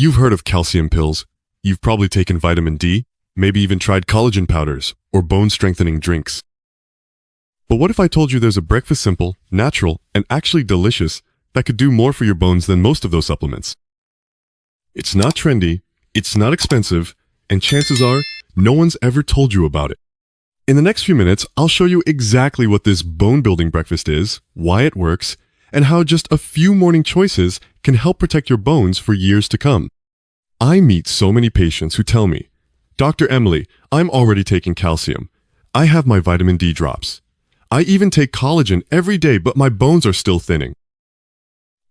You've heard of calcium pills. You've probably taken vitamin D, maybe even tried collagen powders or bone-strengthening drinks. But what if I told you there's a breakfast simple, natural, and actually delicious that could do more for your bones than most of those supplements? It's not trendy, it's not expensive, and chances are, no one's ever told you about it. In the next few minutes, I'll show you exactly what this bone-building breakfast is, why it works, and how just a few morning choices can help protect your bones for years to come. I meet so many patients who tell me, "Dr. Emily, I'm already taking calcium. I have my vitamin D drops. I even take collagen every day, but my bones are still thinning."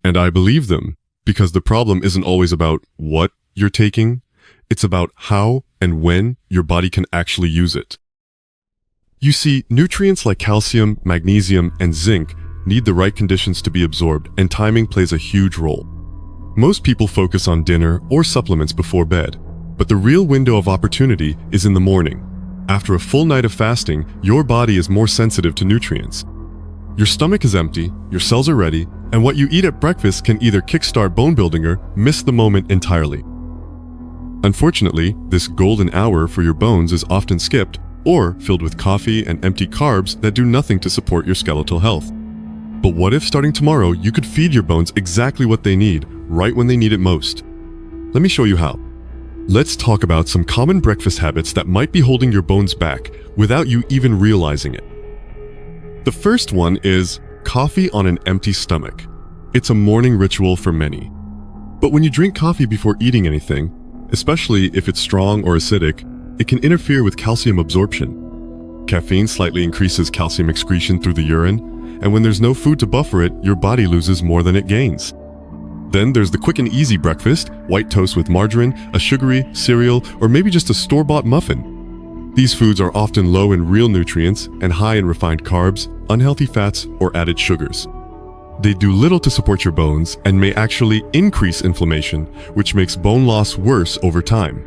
And I believe them, because the problem isn't always about what you're taking, it's about how and when your body can actually use it. You see, nutrients like calcium, magnesium, and zinc need the right conditions to be absorbed, and timing plays a huge role. Most people focus on dinner or supplements before bed, but the real window of opportunity is in the morning. After a full night of fasting, your body is more sensitive to nutrients. Your stomach is empty, your cells are ready, and what you eat at breakfast can either kickstart bone building or miss the moment entirely. Unfortunately, this golden hour for your bones is often skipped or filled with coffee and empty carbs that do nothing to support your skeletal health. But what if starting tomorrow you could feed your bones exactly what they need, right when they need it most? Let me show you how. Let's talk about some common breakfast habits that might be holding your bones back without you even realizing it. The first one is coffee on an empty stomach. It's a morning ritual for many. But when you drink coffee before eating anything, especially if it's strong or acidic, it can interfere with calcium absorption. Caffeine slightly increases calcium excretion through the urine, and when there's no food to buffer it, your body loses more than it gains. Then there's the quick and easy breakfast, white toast with margarine, a sugary, cereal, or maybe just a store-bought muffin. These foods are often low in real nutrients and high in refined carbs, unhealthy fats, or added sugars. They do little to support your bones and may actually increase inflammation, which makes bone loss worse over time.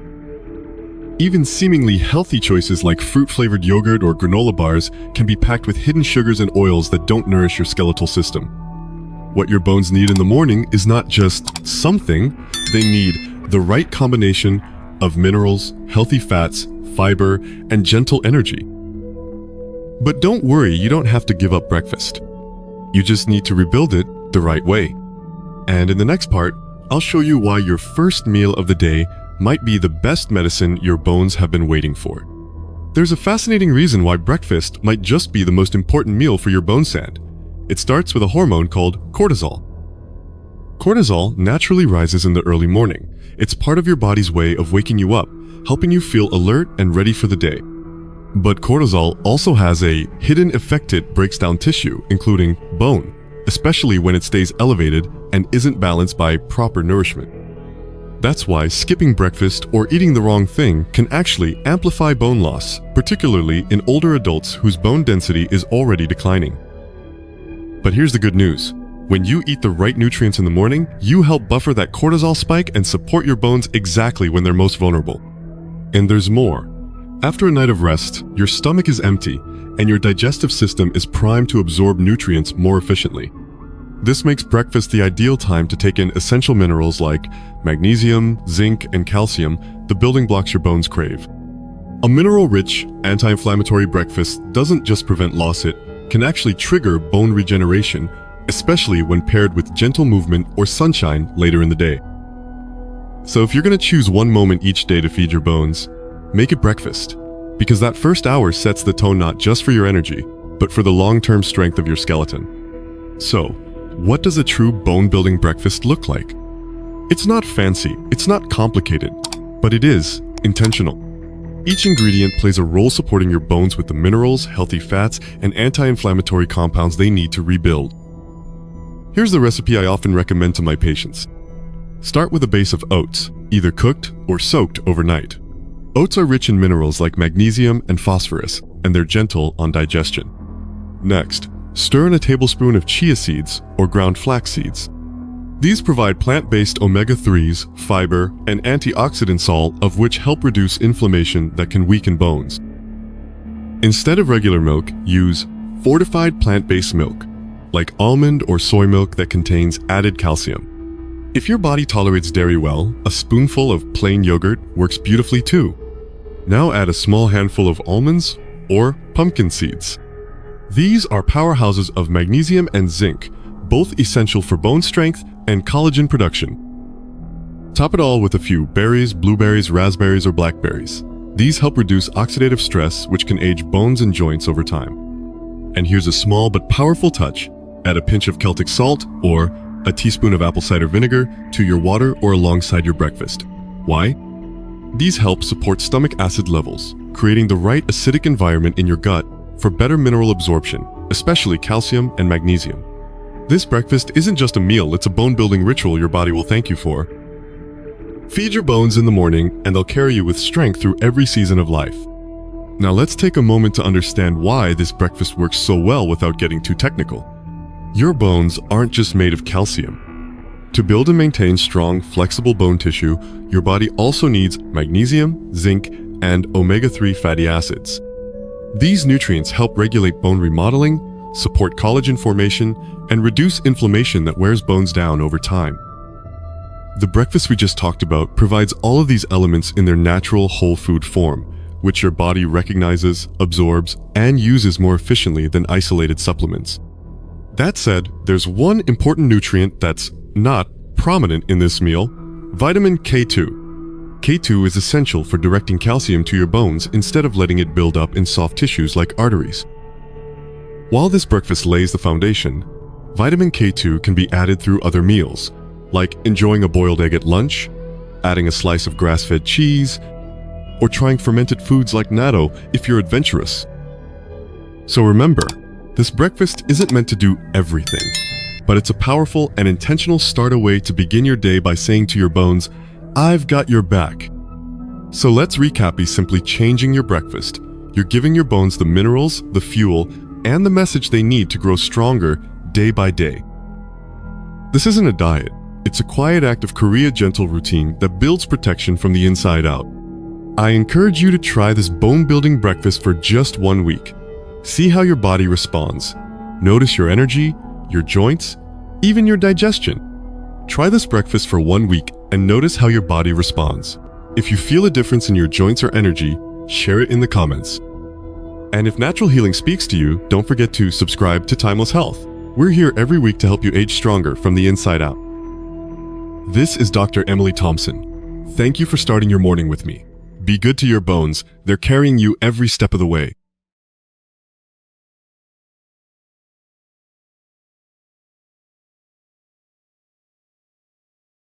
Even seemingly healthy choices like fruit-flavored yogurt or granola bars can be packed with hidden sugars and oils that don't nourish your skeletal system. What your bones need in the morning is not just something, they need the right combination of minerals, healthy fats, fiber, and gentle energy. But don't worry, you don't have to give up breakfast. You just need to rebuild it the right way. And in the next part, I'll show you why your first meal of the day might be the best medicine your bones have been waiting for. There's a fascinating reason why breakfast might just be the most important meal for your bone sand. It starts with a hormone called cortisol. Cortisol naturally rises in the early morning. It's part of your body's way of waking you up, helping you feel alert and ready for the day. But cortisol also has a hidden effect. It breaks down tissue, including bone, especially when it stays elevated and isn't balanced by proper nourishment. That's why skipping breakfast or eating the wrong thing can actually amplify bone loss, particularly in older adults whose bone density is already declining. But here's the good news. When you eat the right nutrients in the morning, you help buffer that cortisol spike and support your bones exactly when they're most vulnerable. And there's more. After a night of rest, your stomach is empty and your digestive system is primed to absorb nutrients more efficiently. This makes breakfast the ideal time to take in essential minerals like magnesium, zinc, and calcium, the building blocks your bones crave. A mineral-rich, anti-inflammatory breakfast doesn't just prevent loss, it can actually trigger bone regeneration, especially when paired with gentle movement or sunshine later in the day. So if you're going to choose one moment each day to feed your bones, make it breakfast, because that first hour sets the tone not just for your energy, but for the long-term strength of your skeleton. So, what does a true bone-building breakfast look like? It's not fancy, it's not complicated, but it is intentional. Each ingredient plays a role supporting your bones with the minerals, healthy fats, and anti-inflammatory compounds they need to rebuild. Here's the recipe I often recommend to my patients. Start with a base of oats, either cooked or soaked overnight. Oats are rich in minerals like magnesium and phosphorus, and they're gentle on digestion. Next, stir in a tablespoon of chia seeds or ground flax seeds. These provide plant-based omega-3s, fiber, and antioxidants, all of which help reduce inflammation that can weaken bones. Instead of regular milk, use fortified plant-based milk, like almond or soy milk that contains added calcium. If your body tolerates dairy well, a spoonful of plain yogurt works beautifully too. Now add a small handful of almonds or pumpkin seeds. These are powerhouses of magnesium and zinc, both essential for bone strength and collagen production. Top it all with a few berries, blueberries, raspberries, or blackberries. These help reduce oxidative stress, which can age bones and joints over time. And here's a small but powerful touch. Add a pinch of Celtic salt or a teaspoon of apple cider vinegar to your water or alongside your breakfast. Why? These help support stomach acid levels, creating the right acidic environment in your gut for better mineral absorption, especially calcium and magnesium. This breakfast isn't just a meal, it's a bone-building ritual your body will thank you for. Feed your bones in the morning and they'll carry you with strength through every season of life. Now let's take a moment to understand why this breakfast works so well without getting too technical. Your bones aren't just made of calcium. To build and maintain strong, flexible bone tissue, your body also needs magnesium, zinc, and omega-3 fatty acids. These nutrients help regulate bone remodeling, support collagen formation, and reduce inflammation that wears bones down over time. The breakfast we just talked about provides all of these elements in their natural whole food form, which your body recognizes, absorbs, and uses more efficiently than isolated supplements. That said, there's one important nutrient that's not prominent in this meal: vitamin K2. K2 is essential for directing calcium to your bones instead of letting it build up in soft tissues like arteries. While this breakfast lays the foundation, vitamin K2 can be added through other meals, like enjoying a boiled egg at lunch, adding a slice of grass-fed cheese, or trying fermented foods like natto if you're adventurous. So remember, this breakfast isn't meant to do everything, but it's a powerful and intentional start way to begin your day by saying to your bones, "I've got your back." So let's recap by simply changing your breakfast. You're giving your bones the minerals, the fuel, and the message they need to grow stronger day by day. This isn't a diet. It's a quiet act of Korea gentle routine that builds protection from the inside out. I encourage you to try this bone-building breakfast for just 1 week. See how your body responds. Notice your energy, your joints, even your digestion. Try this breakfast for 1 week and notice how your body responds. If you feel a difference in your joints or energy, share it in the comments. And if natural healing speaks to you, don't forget to subscribe to Timeless Health. We're here every week to help you age stronger from the inside out. This is Dr. Emily Thompson. Thank you for starting your morning with me. Be good to your bones. They're carrying you every step of the way.